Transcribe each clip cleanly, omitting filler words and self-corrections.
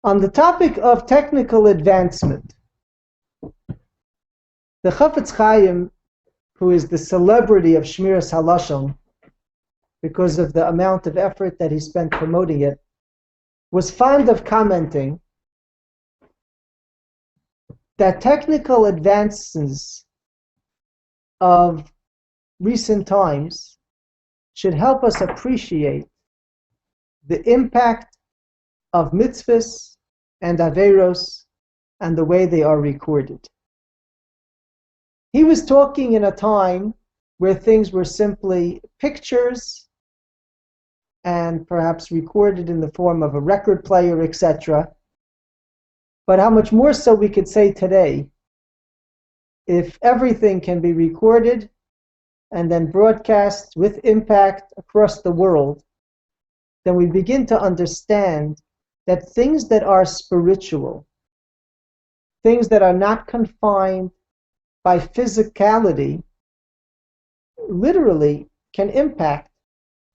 On the topic of technical advancement, the Chafetz Chaim, who is the celebrity of Shmiras Halashon, because of the amount of effort that he spent promoting it, was fond of commenting that technical advances of recent times should help us appreciate the impact of mitzvahs and averos and the way they are recorded. He was talking in a time where things were simply pictures and perhaps recorded in the form of a record player, etc. But how much more so we could say today, if everything can be recorded and then broadcast with impact across the world, then we begin to understand that things that are spiritual, things that are not confined by physicality, literally can impact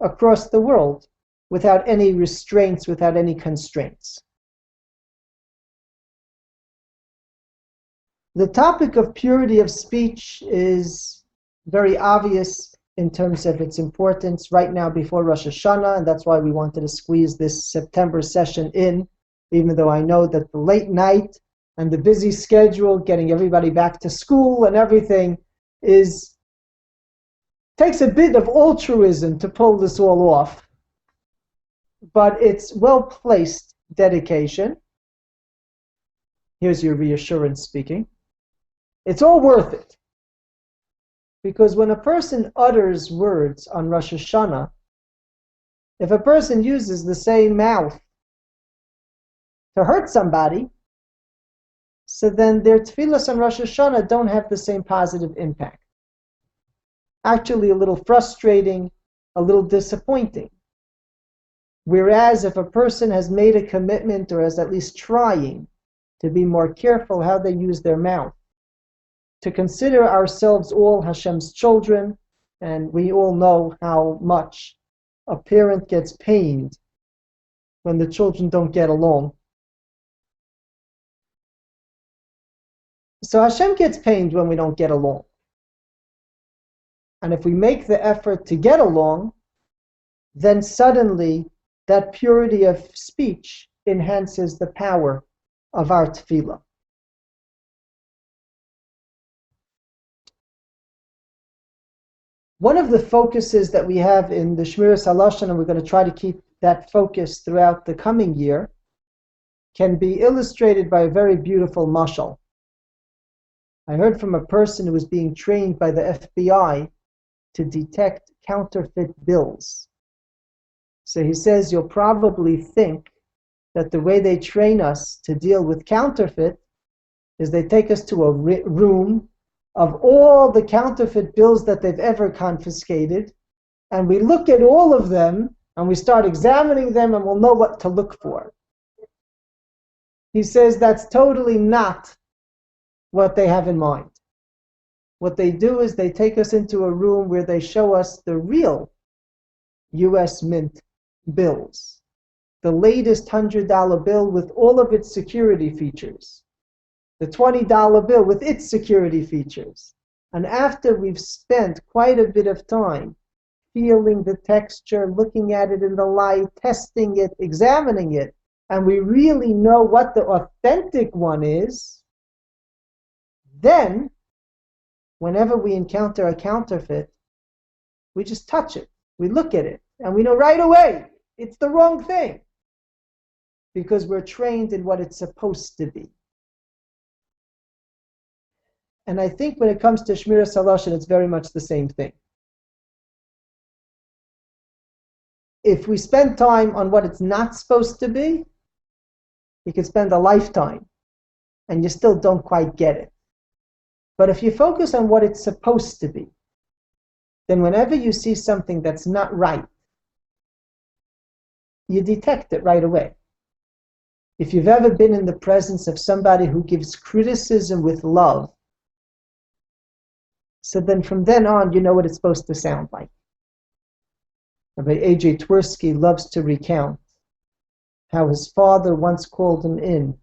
across the world without any restraints, without any constraints. The topic of purity of speech is very obvious in terms of its importance right now before Rosh Hashanah, and that's why we wanted to squeeze this September session in, even though I know that the late night and the busy schedule, getting everybody back to school and everything, takes a bit of altruism to pull this all off. But it's well-placed dedication. Here's your reassurance speaking. It's all worth it. Because when a person utters words on Rosh Hashanah, if a person uses the same mouth to hurt somebody, so then their tefillas on Rosh Hashanah don't have the same positive impact. Actually, a little frustrating, a little disappointing. Whereas if a person has made a commitment, or is at least trying to be more careful how they use their mouth, to consider ourselves all Hashem's children, and we all know how much a parent gets pained when the children don't get along. So Hashem gets pained when we don't get along. And if we make the effort to get along, then suddenly that purity of speech enhances the power of our tefillah. One of the focuses that we have in the Shmiras Halashon, and we're going to try to keep that focus throughout the coming year, can be illustrated by a very beautiful mashal. I heard from a person who was being trained by the FBI to detect counterfeit bills. So he says, you'll probably think that the way they train us to deal with counterfeit is they take us to a room of all the counterfeit bills that they've ever confiscated, and we look at all of them, and we start examining them, and we'll know what to look for. He says that's totally not what they have in mind. What they do is they take us into a room where they show us the real U.S. Mint bills, the latest $100 bill with all of its security features, the $20 bill with its security features. And after we've spent quite a bit of time feeling the texture, looking at it in the light, testing it, examining it, and we really know what the authentic one is, then whenever we encounter a counterfeit, we just touch it, we look at it, and we know right away it's the wrong thing, because we're trained in what it's supposed to be. And I think when it comes to Shmiras Halashon, it's very much the same thing. If we spend time on what it's not supposed to be, you can spend a lifetime, and you still don't quite get it. But if you focus on what it's supposed to be, then whenever you see something that's not right, you detect it right away. If you've ever been in the presence of somebody who gives criticism with love, so then from then on, you know what it's supposed to sound like. Rabbi A.J. Twersky loves to recount how his father once called him in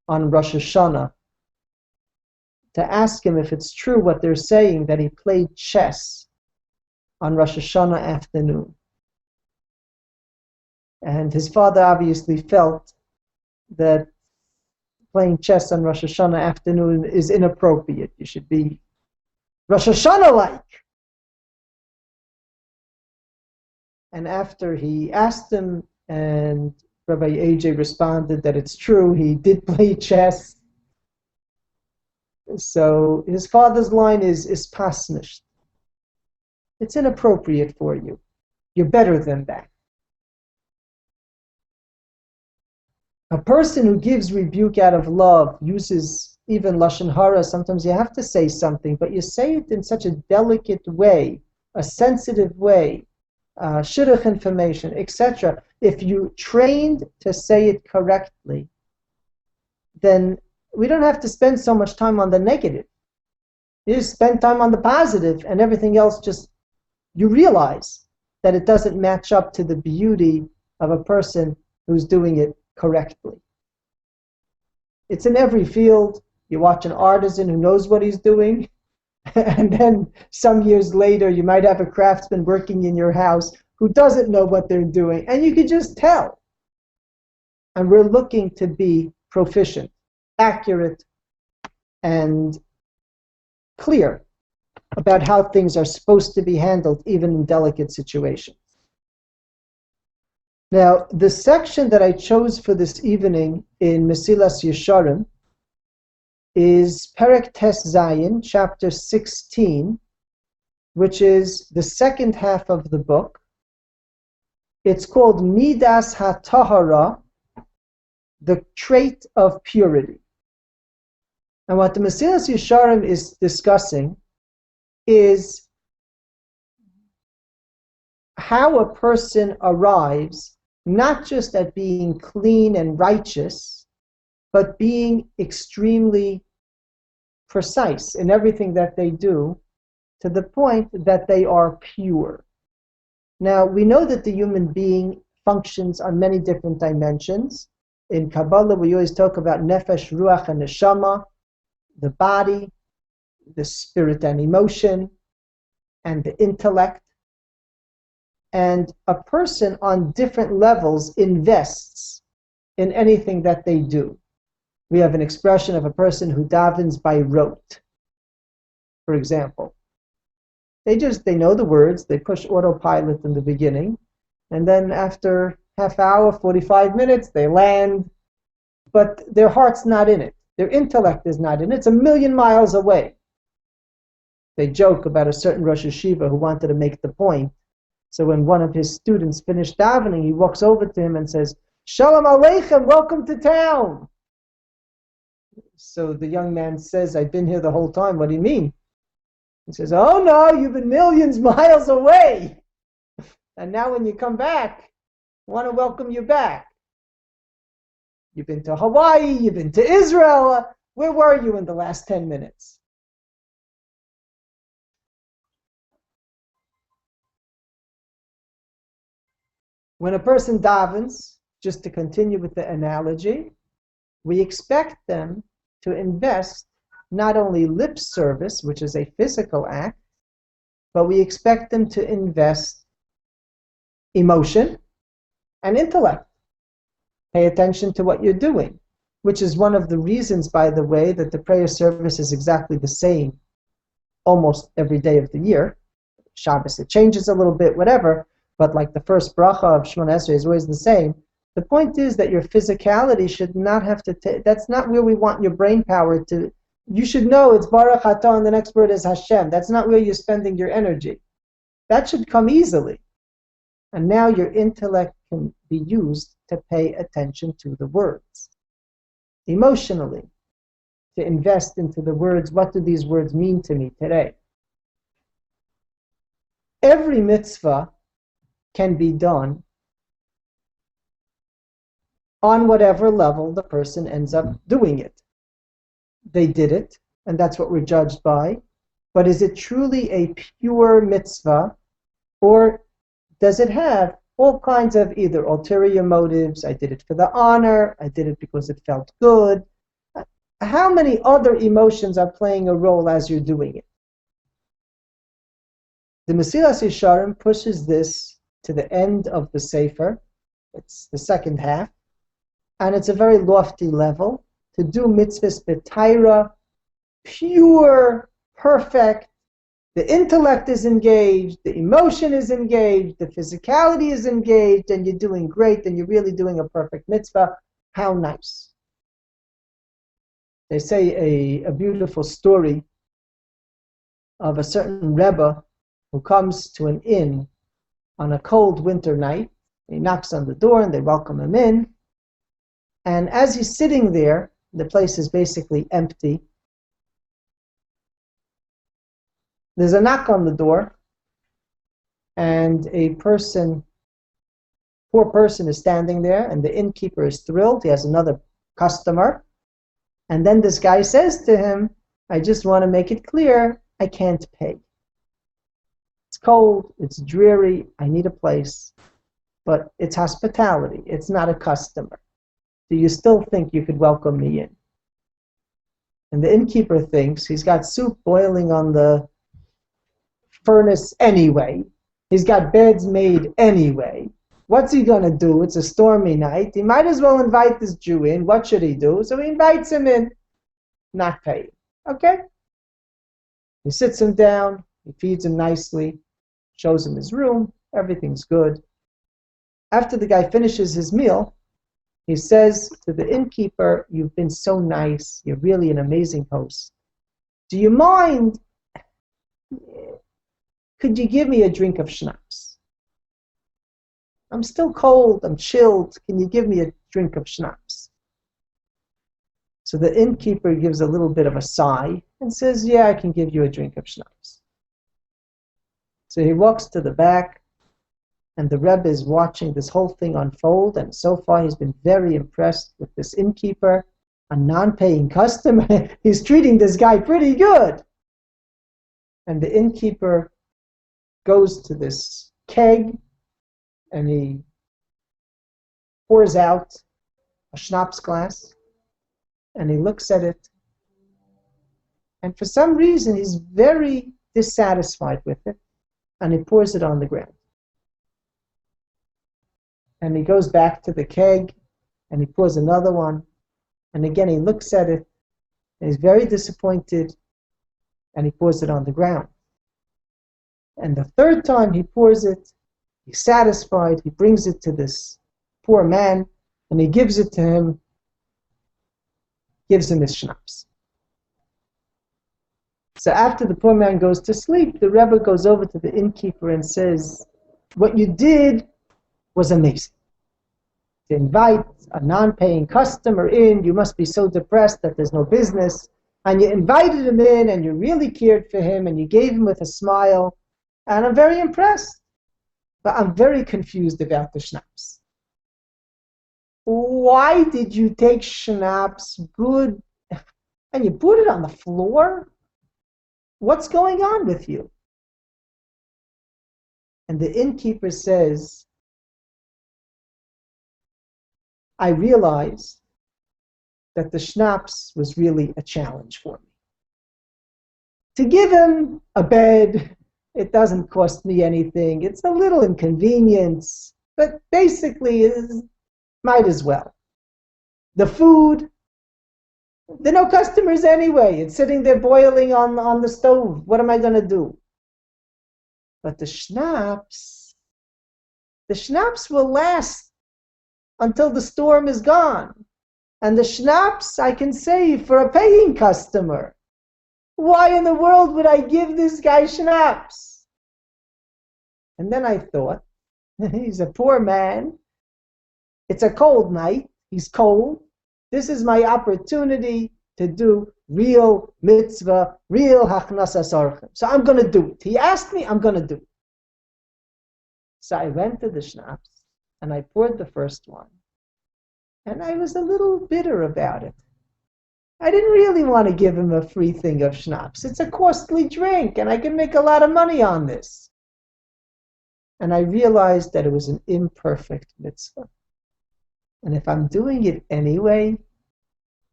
on Rosh Hashanah to ask him if it's true what they're saying, that he played chess on Rosh Hashanah afternoon. And his father obviously felt that playing chess on Rosh Hashanah afternoon is inappropriate. You should be Rosh Hashanah-like. And after he asked him, and Rabbi AJ responded that it's true, he did play chess. So his father's line is pasnish. It's inappropriate for you. You're better than that. A person who gives rebuke out of love uses even Lashon Hara. Sometimes you have to say something, but you say it in such a delicate way, a sensitive way, shidduch information, etc. If you trained to say it correctly, then we don't have to spend so much time on the negative. You just spend time on the positive, and everything else just, you realize that it doesn't match up to the beauty of a person who's doing it correctly. It's in every field. You watch an artisan who knows what he's doing, and then some years later you might have a craftsman working in your house who doesn't know what they're doing, and you can just tell. And we're looking to be proficient, accurate, and clear about how things are supposed to be handled, even in delicate situations. Now, the section that I chose for this evening in Mesilas Yesharim is Perek Tes Zayin, chapter 16, which is the second half of the book. It's called Midas HaTahara, the trait of purity. And what the Mesilas Yesharim is discussing is how a person arrives not just at being clean and righteous, but being extremely precise in everything that they do, to the point that they are pure. Now, we know that the human being functions on many different dimensions. In Kabbalah, we always talk about nefesh, ruach, and neshama, the body, the spirit and emotion, and the intellect. And a person on different levels invests in anything that they do. We have an expression of a person who davens by rote, for example. They know the words, they push autopilot in the beginning, and then after half hour, 45 minutes, they land, but their heart's not in it. Their intellect is not in it. It's a million miles away. They joke about a certain Rosh Hashiva who wanted to make the point. So when one of his students finished davening, he walks over to him and says, "Shalom Aleichem, welcome to town." So the young man says, "I've been here the whole time. What do you mean?" He says, "Oh no, you've been millions miles away. And now when you come back, I want to welcome you back. You've been to Hawaii, you've been to Israel. Where were you in the last 10 minutes? When a person davens, just to continue with the analogy, we expect them to invest not only lip service, which is a physical act, but we expect them to invest emotion and intellect. Pay attention to what you're doing, which is one of the reasons, by the way, that the prayer service is exactly the same almost every day of the year. Shabbos, it changes a little bit, whatever, but like the first bracha of Shemona Esrei is always the same. The point is that your physicality should not have to, that's not where we want your brain power to, you should know it's Baruch Atah and the next word is Hashem. That's not where you're spending your energy. That should come easily. And now your intellect can be used to pay attention to the words. Emotionally, to invest into the words, what do these words mean to me today? Every mitzvah can be done on whatever level the person ends up doing it. They did it, and that's what we're judged by. But is it truly a pure mitzvah, or does it have all kinds of either ulterior motives. I did it for the honor. I did it because it felt good. How many other emotions are playing a role as you're doing it? The Mesilas Yesharim pushes this to the end of the Sefer. It's the second half. And it's a very lofty level. To do mitzvahs b'Tahara, pure, perfect. The intellect is engaged, the emotion is engaged, the physicality is engaged, and you're doing great, and you're really doing a perfect mitzvah. How nice. They say a beautiful story of a certain Rebbe who comes to an inn on a cold winter night. He knocks on the door and they welcome him in. And as he's sitting there, the place is basically empty. There's a knock on the door, and a poor person is standing there, and the innkeeper is thrilled. He has another customer. And then this guy says to him, I just want to make it clear, I can't pay. It's cold, it's dreary, I need a place, but it's hospitality, it's not a customer. Do you still think you could welcome me in? And the innkeeper thinks he's got soup boiling on the furnace anyway. He's got beds made anyway. What's he going to do? It's a stormy night. He might as well invite this Jew in. What should he do? So he invites him in, not paying. Okay? He sits him down. He feeds him nicely, shows him his room. Everything's good. After the guy finishes his meal, he says to the innkeeper, you've been so nice. You're really an amazing host. Do you mind? Could you give me a drink of schnapps? I'm still cold. I'm chilled. Can you give me a drink of schnapps? So the innkeeper gives a little bit of a sigh and says, yeah, I can give you a drink of schnapps. So he walks to the back, and the Rebbe is watching this whole thing unfold, and so far he's been very impressed with this innkeeper, a non-paying customer. He's treating this guy pretty good. And the innkeeper goes to this keg, and he pours out a schnapps glass, and he looks at it, and for some reason he's very dissatisfied with it, and he pours it on the ground. And he goes back to the keg, and he pours another one, and again he looks at it, and he's very disappointed, and he pours it on the ground. And the third time he pours it, he's satisfied, he brings it to this poor man, and he gives it to him, gives him his schnapps. So after the poor man goes to sleep, the Rebbe goes over to the innkeeper and says, what you did was amazing. To invite a non-paying customer in, you must be so depressed that there's no business, and you invited him in, and you really cared for him, and you gave him with a smile, and I'm very impressed. But I'm very confused about the schnapps. Why did you take schnapps good and you put it on the floor? What's going on with you? And the innkeeper says, I realized that the schnapps was really a challenge for me. To give him a bed, it doesn't cost me anything. It's a little inconvenience, but basically it might as well. The food, there are no customers anyway. It's sitting there boiling on the stove. What am I going to do? But the schnapps will last until the storm is gone. And the schnapps I can save for a paying customer. Why in the world would I give this guy schnapps? And then I thought, he's a poor man. It's a cold night. He's cold. This is my opportunity to do real mitzvah, real hachnasas orchim. So I'm going to do it. He asked me, I'm going to do it. So I went to the schnapps, and I poured the first one. And I was a little bitter about it. I didn't really want to give him a free thing of schnapps. It's a costly drink, and I can make a lot of money on this. And I realized that it was an imperfect mitzvah. And if I'm doing it anyway,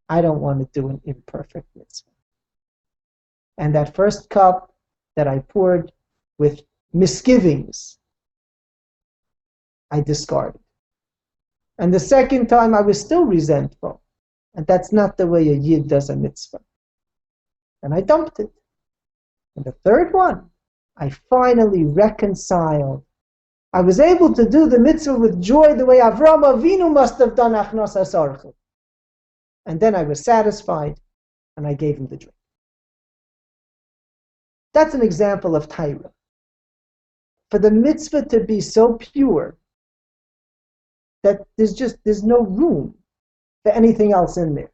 I don't want to do an imperfect mitzvah. And that first cup that I poured with misgivings, I discarded. And the second time I was still resentful. And that's not the way a yid does a mitzvah. And I dumped it. And the third one, I finally reconciled. I was able to do the mitzvah with joy the way Avraham Avinu must have done achnos hasarchel. And then I was satisfied, and I gave him the drink. That's an example of Tahara. For the mitzvah to be so pure that there's no room for anything else in there.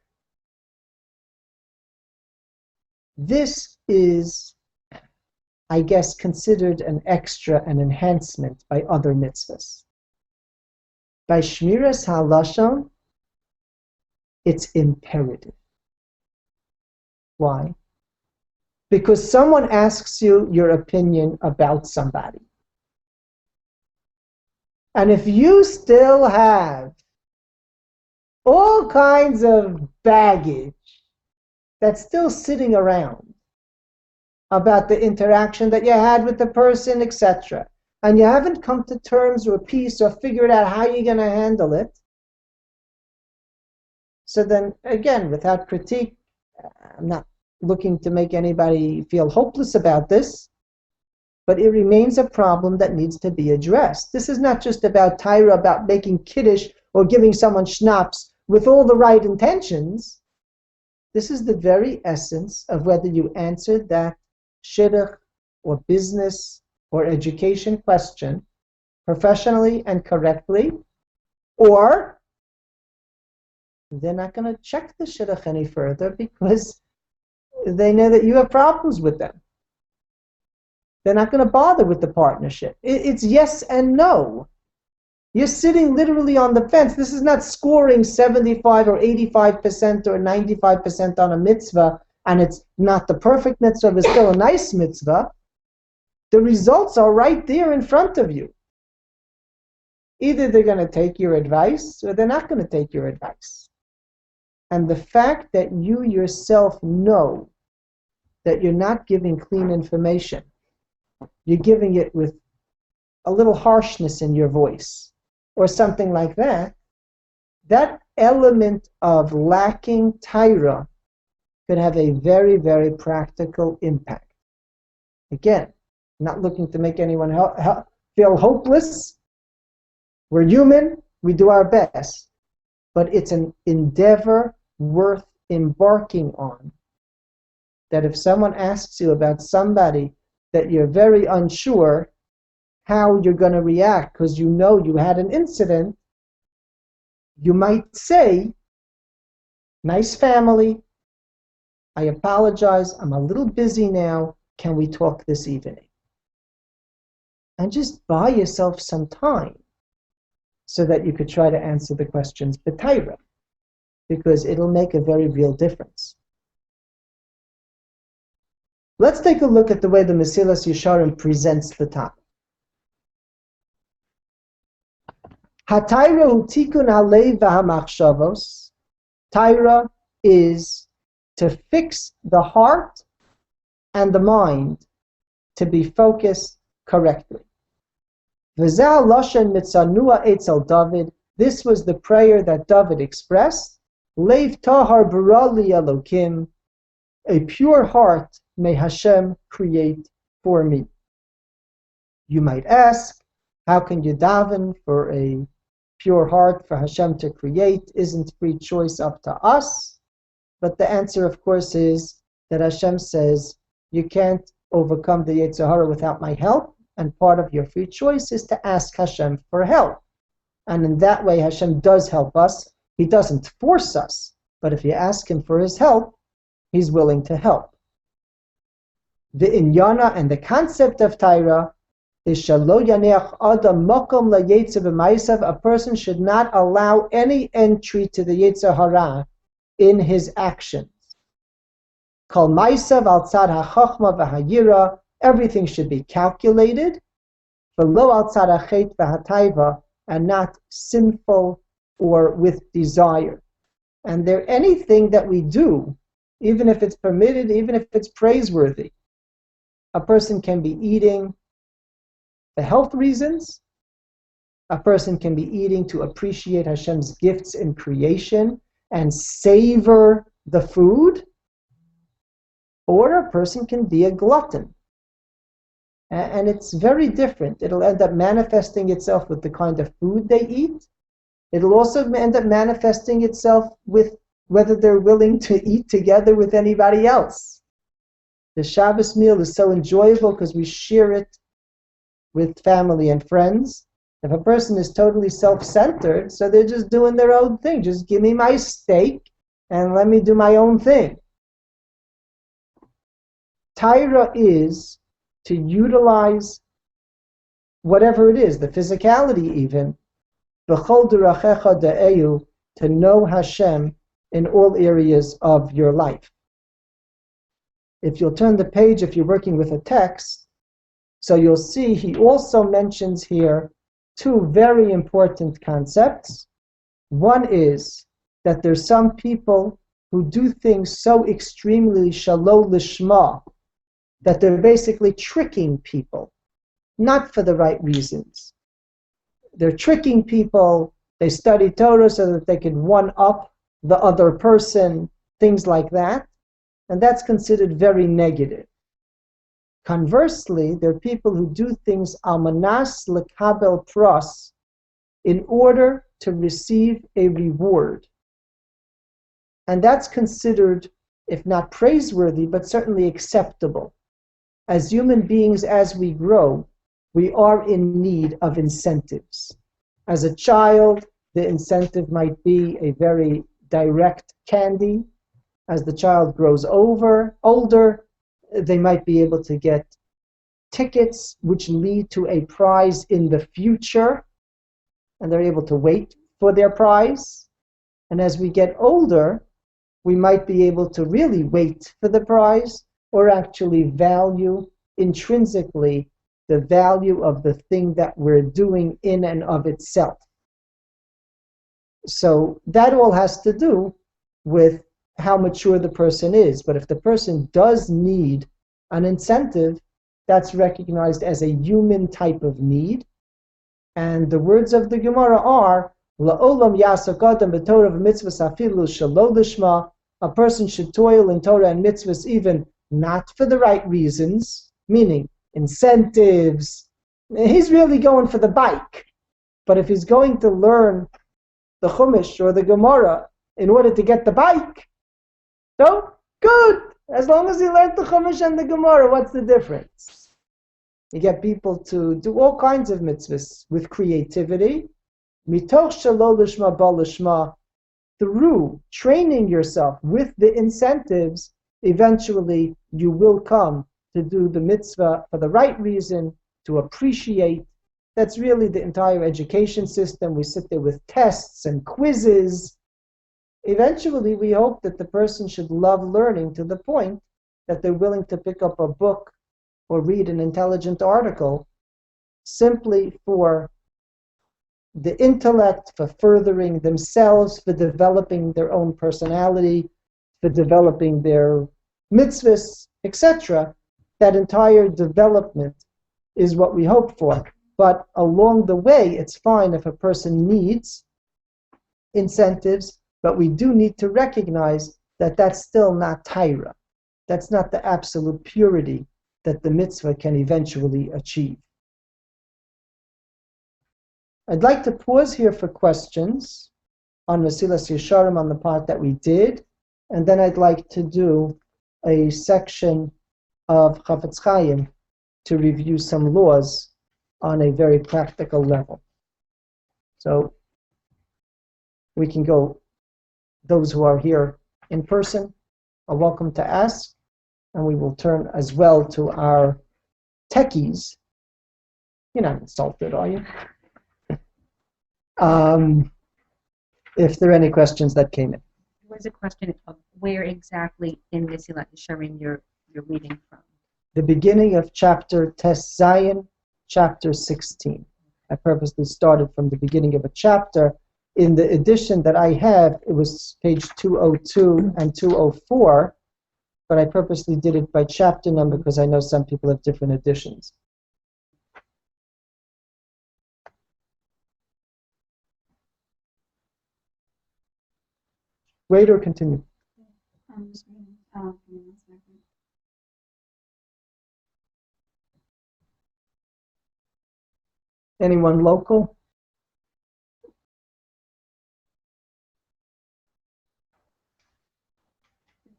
This is, I guess, considered an extra, an enhancement by other mitzvahs. By Shmiras HaLashon, it's imperative. Why? Because someone asks you your opinion about somebody. And if you still have all kinds of baggage that's still sitting around about the interaction that you had with the person, etc., and you haven't come to terms or peace or figured out how you're going to handle it, so then, again, without critique, I'm not looking to make anybody feel hopeless about this, but it remains a problem that needs to be addressed. This is not just about Tahara, about making kiddush or giving someone schnapps with all the right intentions. This is the very essence of whether you answered that shidduch or business or education question professionally and correctly, or they're not going to check the shidduch any further because they know that you have problems with them. They're not going to bother with the partnership. It's yes and no. You're sitting literally on the fence. This is not scoring 75 or 85% or 95% on a mitzvah, and it's not the perfect mitzvah, but still a nice mitzvah. The results are right there in front of you. Either they're going to take your advice or they're not going to take your advice. And the fact that you yourself know that you're not giving clean information, you're giving it with a little harshness in your voice or something like that, that element of lacking Tahara could have a very, very practical impact. Again, I'm not looking to make anyone feel hopeless. We're human, we do our best. But it's an endeavor worth embarking on. That if someone asks you about somebody that you're very unsure how you're going to react because you know you had an incident, you might say, nice family, I apologize, I'm a little busy now, can we talk this evening? And just buy yourself some time so that you could try to answer the questions b'Tahara, because it'll make a very real difference. Let's take a look at the way the Mesilas Yesharim presents the topic. HaTahara hu tikun halev v'hamachshavos. Tahara is to fix the heart and the mind to be focused correctly. V'zeh lashon mitzanua etzel David. This was the prayer that David expressed. Leiv tahar bara li Elokim. A pure heart may Hashem create for me. You might ask, how can you daven for a pure heart for Hashem to create? Isn't free choice up to us? But the answer, of course, is that Hashem says, you can't overcome the Yetzer Hara without my help, and part of your free choice is to ask Hashem for help. And in that way, Hashem does help us. He doesn't force us, but if you ask Him for His help, He's willing to help. The inyana and the concept of Tahara is shalo yaneach adam makom layetzer b'maisav. A person should not allow any entry to the Yetzer Hara in his actions. Kol maisav al tzad hachachma v'hayira. Everything should be calculated. v'lo al tzad hachet v'hataiva, and not sinful or with desire. And there anything that we do, even if it's permitted, even if it's praiseworthy, a person can be eating for health reasons, a person can be eating to appreciate Hashem's gifts in creation and savor the food, or a person can be a glutton. And it's very different. It'll end up manifesting itself with the kind of food they eat. It'll also end up manifesting itself with whether they're willing to eat together with anybody else. The Shabbos meal is so enjoyable because we share it with family and friends. If a person is totally self-centered, so they're just doing their own thing. Just give me my steak and let me do my own thing. Tahara is to utilize whatever it is, the physicality even, b'chol derachecha da'eyu, to know Hashem in all areas of your life. If you'll turn the page, if you're working with a text, so you'll see he also mentions here two very important concepts. One is that there's some people who do things so extremely shalo lishma that they're basically tricking people, not for the right reasons. They're tricking people, they study Torah so that they can one-up the other person, things like that, and that's considered very negative. Conversely, there are people who do things al manas lekabel pros, in order to receive a reward. And that's considered, if not praiseworthy, but certainly acceptable. As human beings, as we grow, we are in need of incentives. As a child, the incentive might be a very direct candy. As the child grows older, they might be able to get tickets which lead to a prize in the future, and they're able to wait for their prize. And as we get older, we might be able to really wait for the prize, or actually value intrinsically the value of the thing that we're doing in and of itself. So that all has to do with how mature the person is. But if the person does need an incentive, that's recognized as a human type of need. And the words of the Gemara are, La'olam yasok adam b'torah v'mitzvahs afilu shelo lishma. A person should toil in Torah and mitzvahs even not for the right reasons, meaning incentives. He's really going for the bike. But if he's going to learn the Chumash or the Gemara in order to get the bike, so good. As long as he learned the Chumash and the Gemara, what's the difference? You get people to do all kinds of mitzvahs with creativity. Mitoch shelo lishma ba lishma. Through training yourself with the incentives, eventually you will come to do the mitzvah for the right reason, to appreciate. That's really the entire education system. We sit there with tests and quizzes. Eventually, we hope that the person should love learning to the point that they're willing to pick up a book or read an intelligent article simply for the intellect, for furthering themselves, for developing their own personality, for developing their mitzvahs, etc. That entire development is what we hope for. But along the way, it's fine if a person needs incentives, but we do need to recognize that that's still not Tahara. That's not the absolute purity that the mitzvah can eventually achieve. I'd like to pause here for questions on Mesilas Yesharim, on the part that we did, and then I'd like to do a section of Chafetz Chaim to review some laws on a very practical level. So we can go, those who are here in person are welcome to ask, and we will turn as well to our techies. You're not insulted, are you? If there are any questions that came in. There was a question of where exactly in Mesilas Yesharim you're reading from. The beginning of chapter Tes Zayin, chapter 16. I purposely started from the beginning of a chapter. In the edition that I have, it was page 202 and 204, but I purposely did it by chapter number because I know some people have different editions. Wait or continue? I'm just reading. Give me 1 second. Anyone local?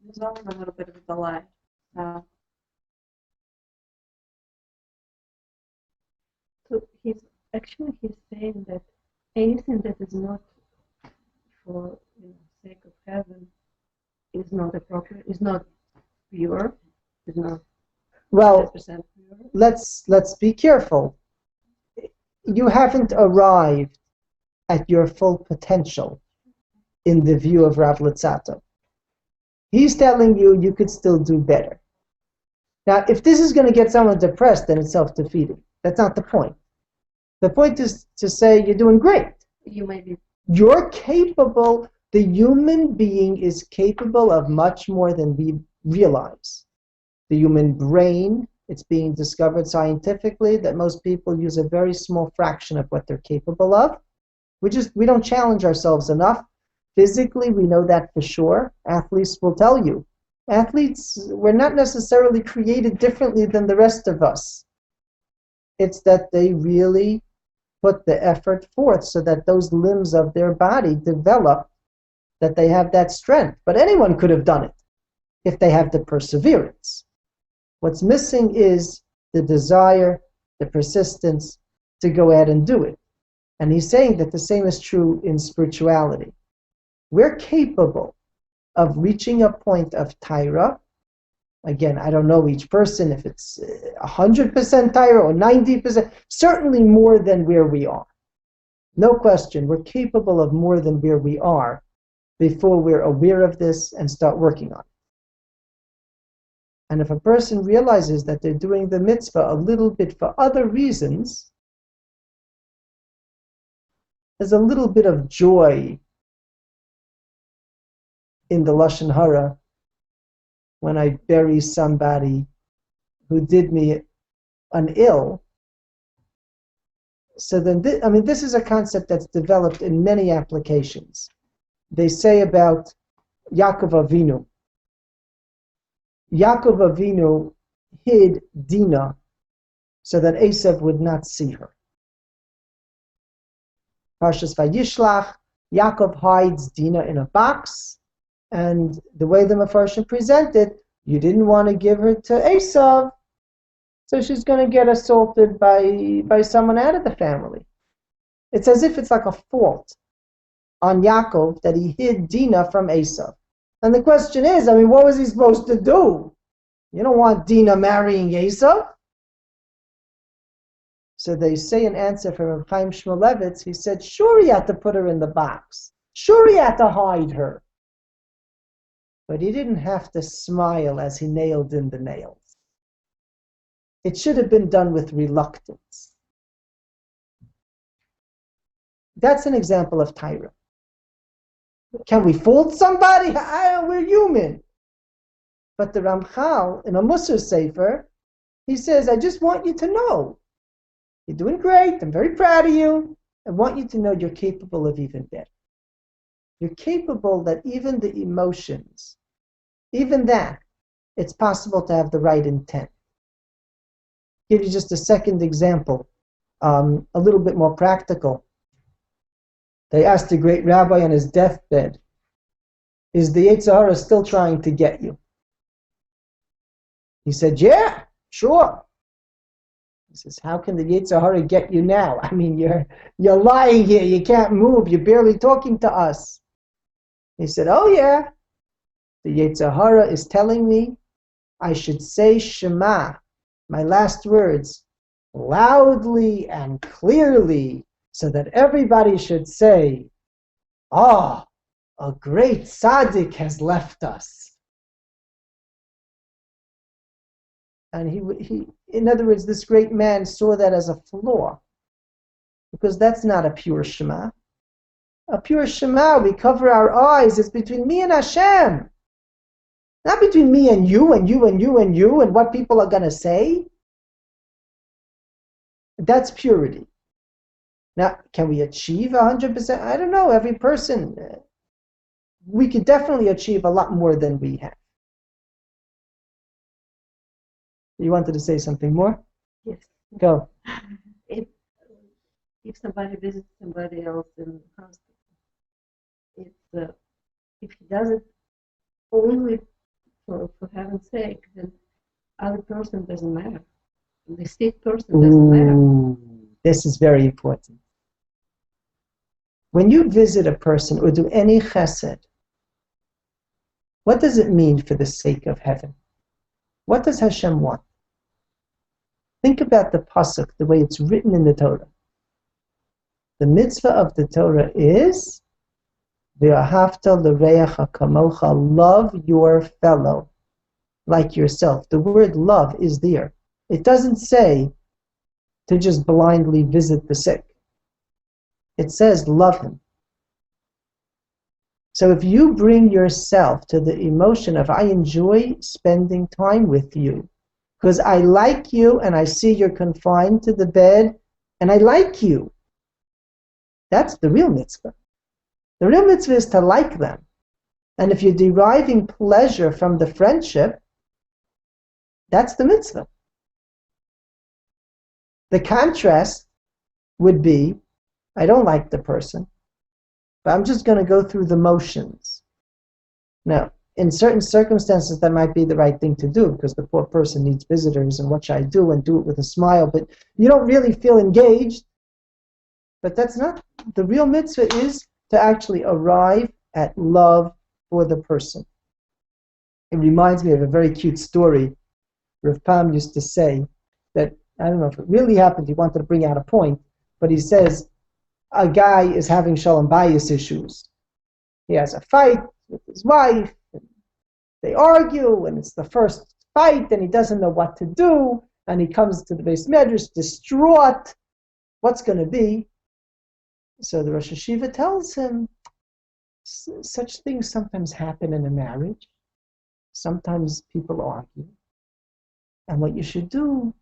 There's always a little bit of a delay. So he's saying that anything that is not for sake of heaven is not appropriate, is not pure, is not Well, 100% pure. let's be careful. You haven't arrived at your full potential in the view of Rav Litzato. He's telling you you could still do better. Now, if this is going to get someone depressed, then it's self-defeating. That's not the point. The point is to say you're doing great. You might be. You're capable. The human being is capable of much more than we realize. The human brain, it's being discovered scientifically that most people use a very small fraction of what they're capable of. We don't challenge ourselves enough. Physically, we know that for sure. Athletes will tell you. Athletes, we're not necessarily created differently than the rest of us. It's that they really put the effort forth so that those limbs of their body develop, that they have that strength. But anyone could have done it if they have the perseverance. What's missing is the desire, the persistence to go ahead and do it. And he's saying that the same is true in spirituality. We're capable of reaching a point of Tahara. Again, I don't know each person, if it's 100% Tahara or 90%, certainly more than where we are. No question, we're capable of more than where we are before we're aware of this and start working on it. And if a person realizes that they're doing the mitzvah a little bit for other reasons, there's a little bit of joy in the Lashon Hara when I bury somebody who did me an ill. So then, this is a concept that's developed in many applications. They say about Yaakov Avinu. Yaakov Avinu hid Dinah so that Esav would not see her. Parshas Vayishlach, Yaakov hides Dinah in a box, and the way the Mefarshim presented, you didn't want to give her to Esav, so she's going to get assaulted by someone out of the family. It's as if it's like a fault on Yaakov that he hid Dinah from Esav. And the question is, what was he supposed to do? You don't want Dinah marrying Esav. So they say an answer from Reb Chaim Shmulevitz. He said, sure, he had to put her in the box. Sure, he had to hide her. But he didn't have to smile as he nailed in the nails. It should have been done with reluctance. That's an example of Tahara. Can we fault somebody? We're human. But the Ramchal, in a Musar Sefer, he says, I just want you to know, you're doing great, I'm very proud of you. I want you to know you're capable of even better. You're capable that even the emotions, even that, it's possible to have the right intent. I'll give you just a second example, a little bit more practical. They asked the great rabbi on his deathbed, is the Yetzer Hara still trying to get you? He said, yeah, sure. He says, how can the Yetzer Hara get you now? You're lying here, you can't move, you're barely talking to us. He said, oh yeah, the Yetzer Hara is telling me I should say Shema, my last words, loudly and clearly, so that everybody should say, a great tzaddik has left us. And in other words, this great man saw that as a flaw, because that's not a pure Shema. A pure Shema, we cover our eyes, it's between me and Hashem. Not between me and you and you and you and you and what people are going to say. That's purity. Now, can we achieve 100%? I don't know. Every person, we could definitely achieve a lot more than we have. You wanted to say something more? Yes. Go. If somebody visits somebody else in the hospital, if he does it only for heaven's sake, then other person doesn't matter. The sick person doesn't matter. This is very important. When you visit a person or do any chesed, what does it mean for the sake of heaven? What does Hashem want? Think about the pasuk, the way it's written in the Torah. The mitzvah of the Torah is V'ahavta l'reacha kamocha, love your fellow like yourself. The word love is there. It doesn't say to just blindly visit the sick. It says love him. So if you bring yourself to the emotion of I enjoy spending time with you because I like you and I see you're confined to the bed and I like you, that's the real mitzvah. The real mitzvah is to like them. And if you're deriving pleasure from the friendship, that's the mitzvah. The contrast would be, I don't like the person, but I'm just going to go through the motions. Now, in certain circumstances, that might be the right thing to do because the poor person needs visitors and what should I do, and do it with a smile, but you don't really feel engaged. But that's not, the real mitzvah is to actually arrive at love for the person. It reminds me of a very cute story. Rav Pam used to say that, I don't know if it really happened, he wanted to bring out a point, but he says, a guy is having shalom bayis issues. He has a fight with his wife, and they argue, and it's the first fight, and he doesn't know what to do, and he comes to the Beis Medrash distraught. What's going to be? So the Rosh Hashiva tells him, such things sometimes happen in a marriage. Sometimes people argue. And what you should do,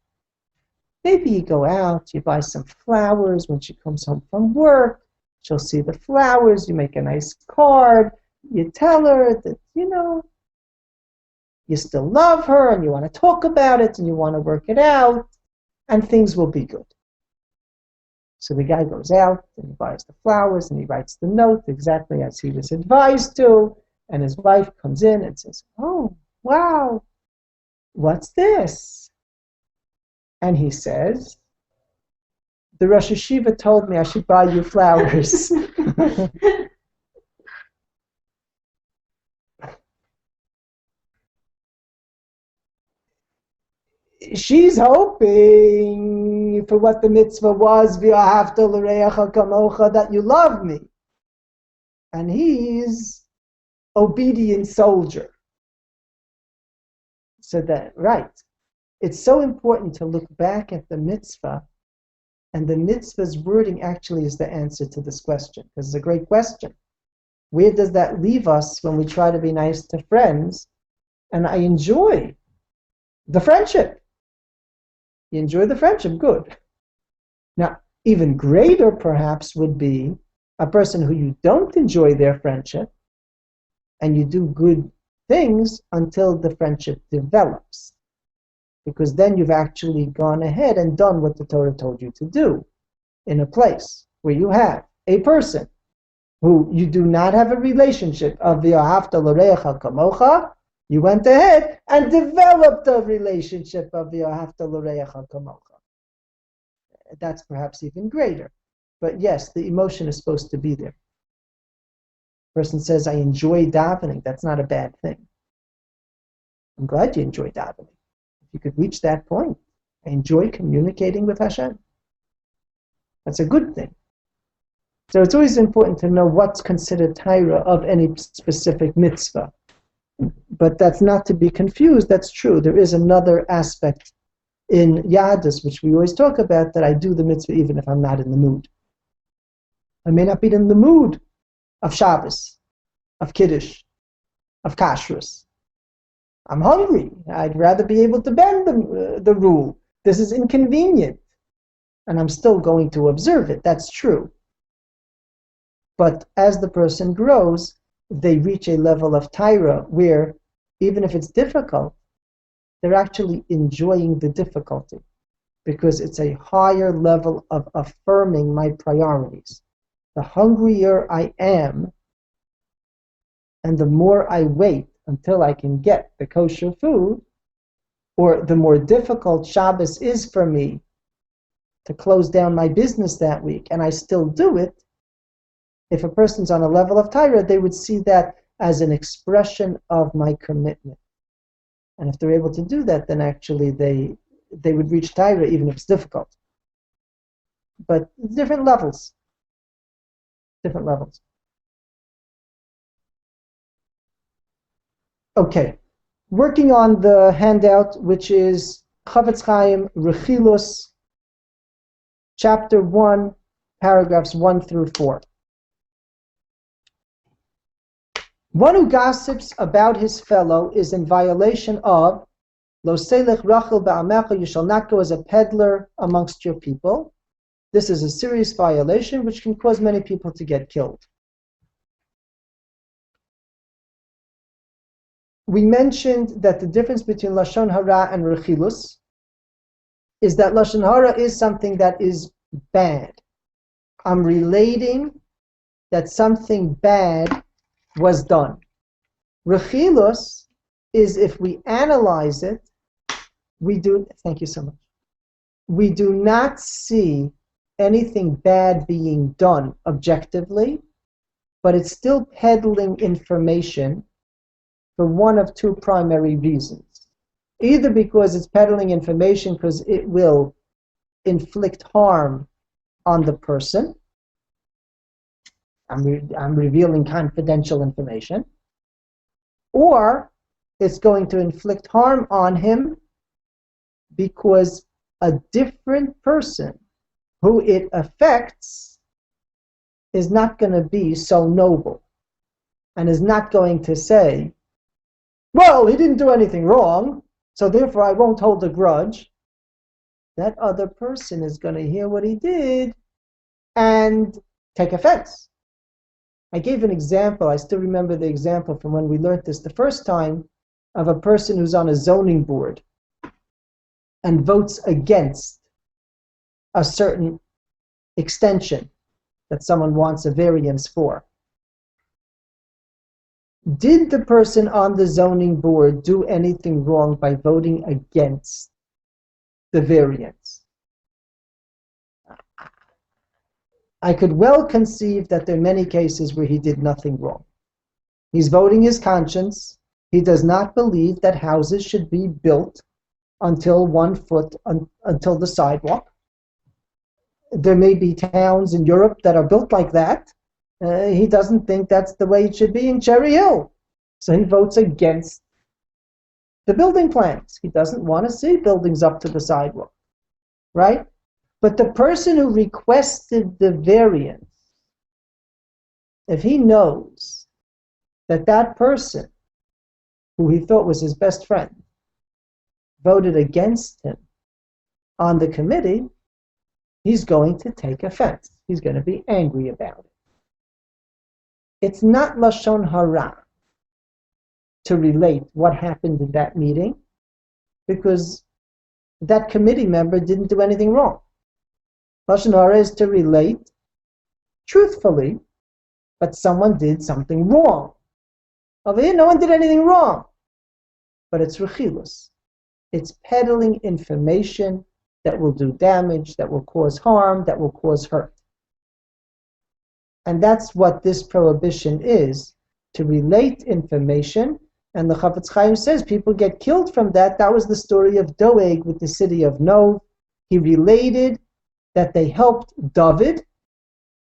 maybe you go out, you buy some flowers when she comes home from work, she'll see the flowers, you make a nice card, you tell her that, you still love her and you want to talk about it and you want to work it out, and things will be good. So the guy goes out and he buys the flowers and he writes the note exactly as he was advised to, and his wife comes in and says, oh, wow, what's this? And he says, the Rosh Hashiva told me I should buy you flowers. She's hoping for what the mitzvah was, V'ahavta l'reacha kamocha, that you love me. And he's obedient soldier. So that, right. It's so important to look back at the mitzvah, and the mitzvah's wording actually is the answer to this question, because it's a great question. Where does that leave us when we try to be nice to friends? And I enjoy the friendship. You enjoy the friendship, good. Now, even greater perhaps would be a person who you don't enjoy their friendship, and you do good things until the friendship develops. Because then you've actually gone ahead and done what the Torah told you to do in a place where you have a person who you do not have a relationship of v'ahavta l'reacha kamocha. You went ahead and developed a relationship of v'ahavta l'reacha kamocha. That's perhaps even greater. But yes, the emotion is supposed to be there. Person says, I enjoy davening. That's not a bad thing. I'm glad you enjoy davening. You could reach that point. I enjoy communicating with Hashem. That's a good thing. So it's always important to know what's considered Tahara of any specific mitzvah. But that's not to be confused. That's true. There is another aspect in Yadus, which we always talk about, that I do the mitzvah even if I'm not in the mood. I may not be in the mood of Shabbos, of Kiddush, of Kashrus. I'm hungry. I'd rather be able to bend the rule. This is inconvenient. And I'm still going to observe it. That's true. But as the person grows, they reach a level of Tahara where, even if it's difficult, they're actually enjoying the difficulty because it's a higher level of affirming my priorities. The hungrier I am, and the more I wait until I can get the kosher food, or the more difficult Shabbos is for me to close down my business that week, and I still do it, if a person's on a level of Tahara, they would see that as an expression of my commitment. And if they're able to do that, then actually they would reach Tahara even if it's difficult. But different levels. Different levels. Okay. Working on the handout, which is Chavetz Chaim Rechilus, chapter 1, paragraphs 1 through 4. One who gossips about his fellow is in violation of Lo selech rachel ba'amecha, you shall not go as a peddler amongst your people. This is a serious violation which can cause many people to get killed. We mentioned that the difference between Lashon Hara and Rechilus is that Lashon Hara is something that is bad. I'm relating that something bad was done. Rechilus is, if we analyze it, thank you so much. We do not see anything bad being done objectively, but it's still peddling information for one of two primary reasons. Either because it's peddling information because it will inflict harm on the person. I'm revealing confidential information. Or it's going to inflict harm on him because a different person who it affects is not going to be so noble and is not going to say, well, he didn't do anything wrong, so therefore I won't hold a grudge. That other person is going to hear what he did and take offense. I gave an example, I still remember the example from when we learned this the first time, of a person who's on a zoning board and votes against a certain extension that someone wants a variance for. Did the person on the zoning board do anything wrong by voting against the variance? I could well conceive that there are many cases where he did nothing wrong. He's voting his conscience. He does not believe that houses should be built until 1 foot until the sidewalk. There may be towns in Europe that are built like that. He doesn't think that's the way it should be in Cherry Hill. So he votes against the building plans. He doesn't want to see buildings up to the sidewalk, right? But the person who requested the variance, if he knows that that person, who he thought was his best friend, voted against him on the committee, he's going to take offense. He's going to be angry about it. It's not Lashon Hara to relate what happened in that meeting, because that committee member didn't do anything wrong. Lashon Hara is to relate truthfully, but someone did something wrong. Over here, no one did anything wrong. But it's rechilus. It's peddling information that will do damage, that will cause harm, that will cause hurt. And that's what this prohibition is, to relate information. And the Chavetz Chaim says people get killed from that. That was the story of Doeg with the city of Nov. He related that they helped David,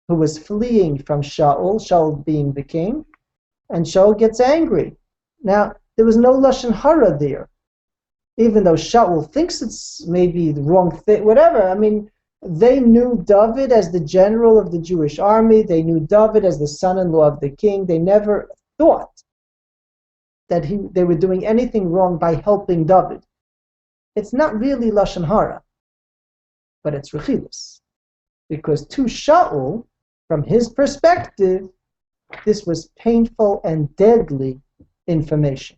who was fleeing from Shaul being the king, and Shaul gets angry. Now, There was no Lashon Hara there. Even though Shaul thinks it's maybe the wrong thing, whatever. I mean, they knew David as the general of the Jewish army. They knew David as the son-in-law of the king. They never thought that they were doing anything wrong by helping David. It's not really Lashon Hara, but it's Rechilus. Because to Shaul, from his perspective, this was painful and deadly information.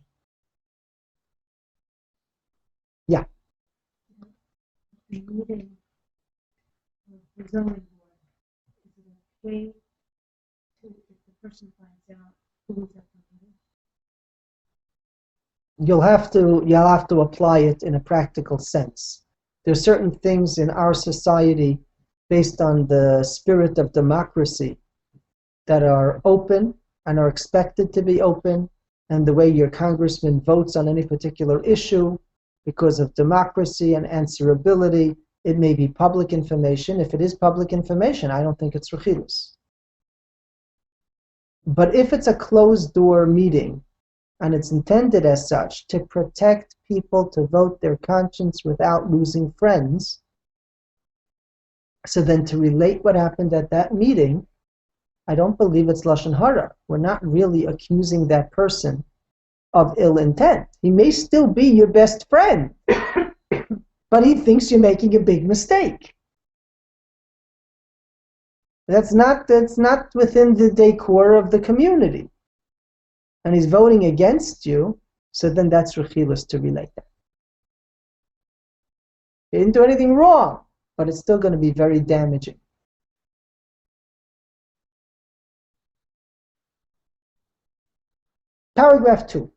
Yeah. The meeting of the zoning board, is it okay to, if the person finds out who is at the meeting? You'll have to apply it in a practical sense. There are certain things in our society based on the spirit of democracy that are open and are expected to be open, and the way your congressman votes on any particular issue, because of democracy and answerability, it may be public information. If it is public information, I don't think it's Rechilus. But if it's a closed-door meeting, and it's intended as such to protect people to vote their conscience without losing friends, so then to relate what happened at that meeting, I don't believe it's Lashon Hara. We're not really accusing that person of ill intent. He may still be your best friend, but he thinks you're making a big mistake. That's not within the decor of the community. And he's voting against you, so then that's Rechilus to relate that. He didn't do anything wrong, but it's still going to be very damaging. Paragraph 2.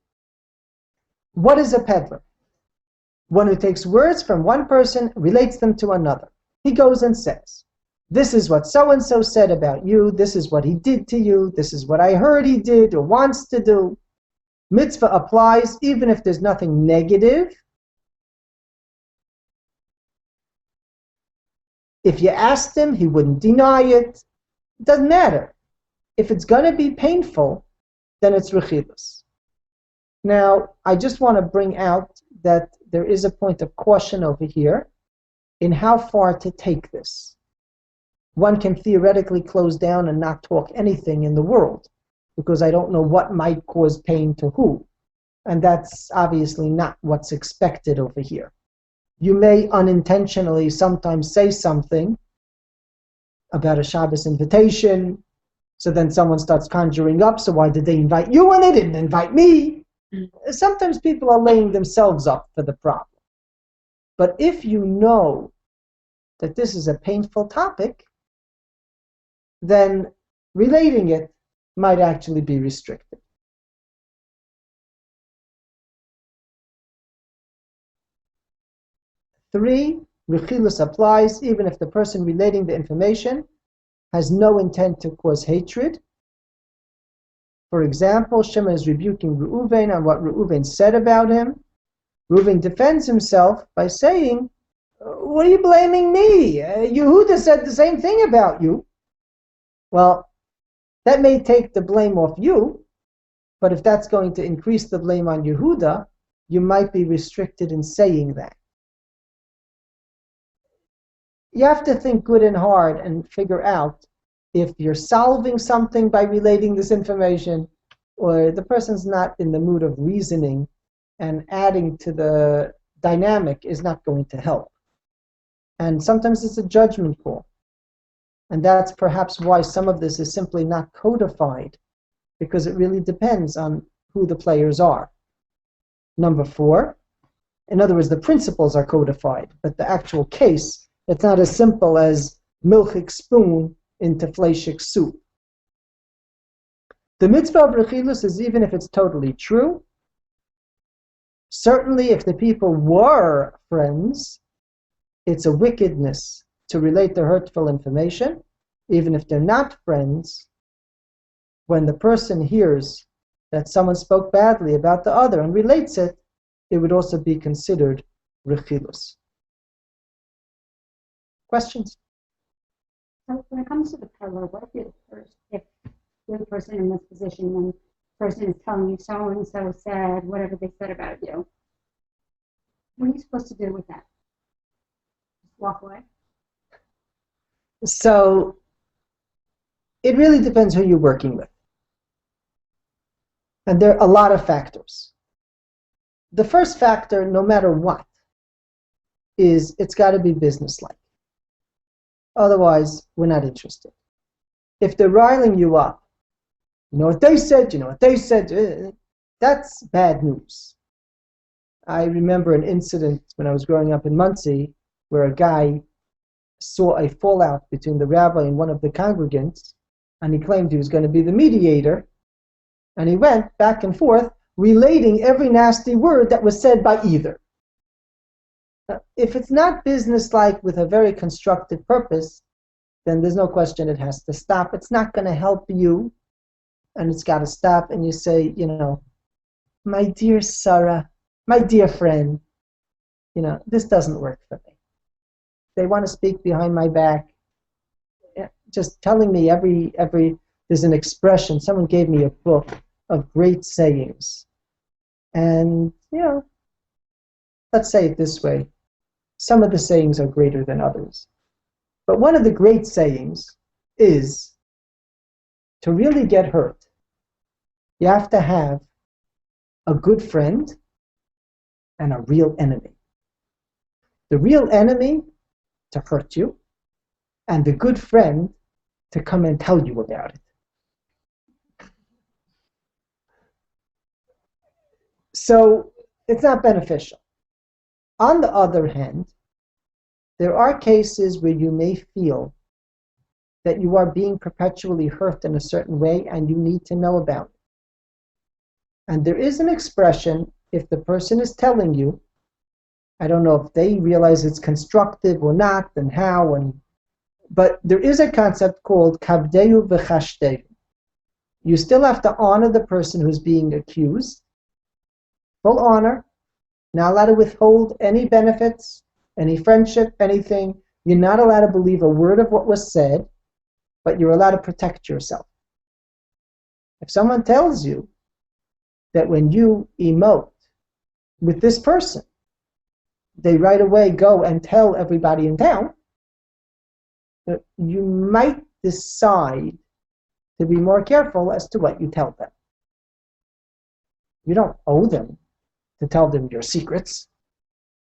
What is a peddler? One who takes words from one person, relates them to another. He goes and says, this is what so-and-so said about you, this is what he did to you, this is what I heard he did or wants to do. Mitzvah applies even if there's nothing negative. If you asked him, he wouldn't deny it. It doesn't matter. If it's going to be painful, then it's Rechilus. Now, I just want to bring out that there is a point of caution over here in how far to take this. One can theoretically close down and not talk anything in the world, because I don't know what might cause pain to who. And that's obviously not what's expected over here. You may unintentionally sometimes say something about a Shabbos invitation, so then someone starts conjuring up, so why did they invite you when they didn't invite me? Sometimes people are laying themselves up for the problem. But if you know that this is a painful topic, then relating it might actually be restricted. Three, Rechilus applies even if the person relating the information has no intent to cause hatred. For example, Shimon is rebuking Reuven on what Reuven said about him. Reuven defends himself by saying, what are you blaming me? Yehuda said the same thing about you. Well, that may take the blame off you, but if that's going to increase the blame on Yehuda, you might be restricted in saying that. You have to think good and hard and figure out if you're solving something by relating this information, or the person's not in the mood of reasoning, and adding to the dynamic is not going to help. And sometimes it's a judgment call. And that's perhaps why some of this is simply not codified, because it really depends on who the players are. Number 4, in other words, the principles are codified, but the actual case, it's not as simple as milchik spoon into fleishik soup. The mitzvah of Rechilus is even if it's totally true. Certainly if the people were friends, it's a wickedness to relate the hurtful information. Even if they're not friends, when the person hears that someone spoke badly about the other and relates it, it would also be considered Rechilus. Questions? So when it comes to the peddler, what if you're the person in this position and person is telling you so and so said whatever they said about you. What are you supposed to do with that? Just walk away? So it really depends who you're working with. And there are a lot of factors. The first factor, no matter what, is it's got to be businesslike. Otherwise, we're not interested. If they're riling you up, you know what they said, you know what they said, that's bad news. I remember an incident when I was growing up in Muncie where a guy saw a fallout between the rabbi and one of the congregants, and he claimed he was going to be the mediator, and he went back and forth relating every nasty word that was said by either. Now, if it's not businesslike with a very constructive purpose, then there's no question it has to stop. It's not going to help you, and it's got to stop. And you say, you know, my dear Sarah, my dear friend, you know, this doesn't work for me. They want to speak behind my back. Just telling me there's an expression. Someone gave me a book of great sayings. And, you know, let's say it this way. Some of the sayings are greater than others. But one of the great sayings is to really get hurt, you have to have a good friend and a real enemy. The real enemy to hurt you, and the good friend to come and tell you about it. So it's not beneficial. On the other hand, there are cases where you may feel that you are being perpetually hurt in a certain way and you need to know about it. And there is an expression, if the person is telling you, I don't know if they realize it's constructive or not, and how, but there is a concept called kavdeu v'chashteu. You still have to honor the person who's being accused. Full honor. Not allowed to withhold any benefits, any friendship, anything. You're not allowed to believe a word of what was said, but you're allowed to protect yourself. If someone tells you that when you emote with this person, they right away go and tell everybody in town, you might decide to be more careful as to what you tell them. You don't owe them to tell them your secrets.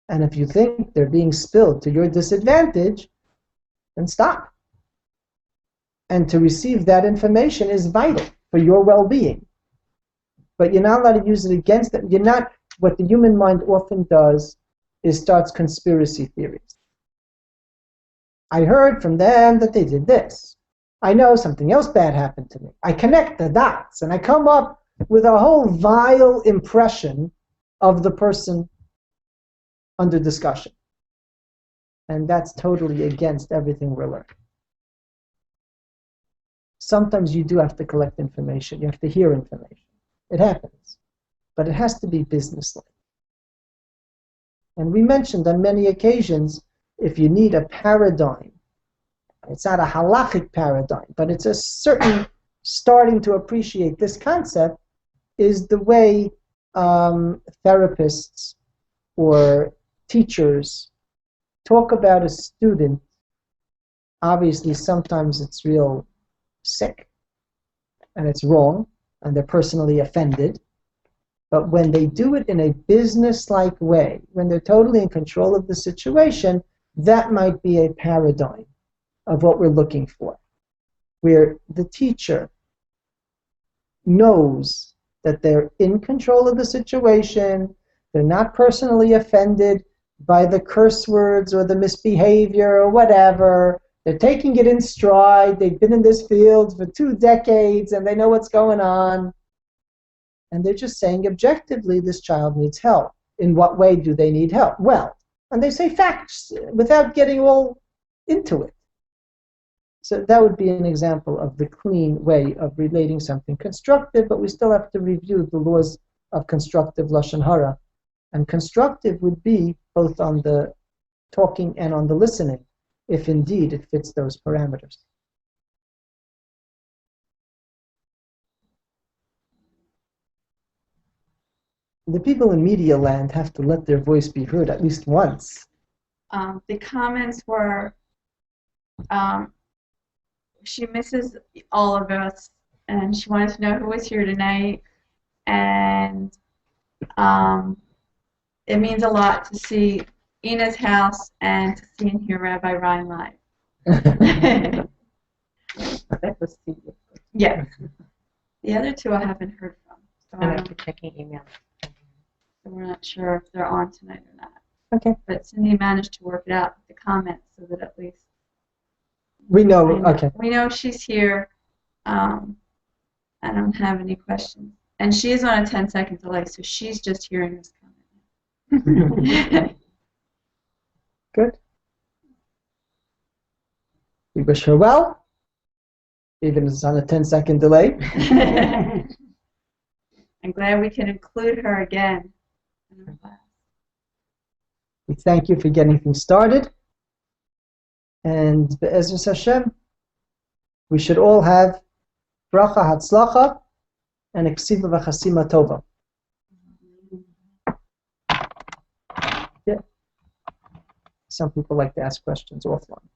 And if you think they're being spilled to your disadvantage, then stop. And to receive that information is vital for your well-being. But you're not allowed to use it against them. You're not, what the human mind often does is starts conspiracy theories. I heard from them that they did this. I know something else bad happened to me. I connect the dots and I come up with a whole vile impression of the person under discussion. And that's totally against everything we're learning. Sometimes you do have to collect information. You have to hear information. It happens. But it has to be businesslike. And we mentioned on many occasions, if you need a paradigm, it's not a halachic paradigm, but it's a certain starting to appreciate this concept is the way therapists or teachers talk about a student. Obviously, sometimes it's real sick and it's wrong and they're personally offended. But when they do it in a business-like way, when they're totally in control of the situation, that might be a paradigm of what we're looking for, where the teacher knows that they're in control of the situation, they're not personally offended by the curse words or the misbehavior or whatever, they're taking it in stride, they've been in this field for 2 decades and they know what's going on, and they're just saying objectively this child needs help. In what way do they need help? Well, and they say facts without getting all into it. So that would be an example of the clean way of relating something constructive, but we still have to review the laws of constructive Lashon Hara. And constructive would be both on the talking and on the listening, if indeed it fits those parameters. The people in media land have to let their voice be heard at least once. The comments were, she misses all of us, and she wanted to know who was here tonight, and it means a lot to see Ina's house and to see and hear Rabbi Ryan live. That was Steve. Yes. The other two I haven't heard from, so, And after checking emails. so we're not sure if they're on tonight or not. Okay. But Cindy managed to work it out with the comments so that at least We know, I know- okay. we know she's here. I don't have any questions. And she is on a 10-second delay, so she's just hearing this comment. Good. We wish her well, even if it's on a 10-second delay. I'm glad we can include her again in our class. We thank you for getting things started. And Be'ezus Hashem, we should all have bracha hatzlacha and ksiva v'chasima tova. Yeah. Some people like to ask questions offline.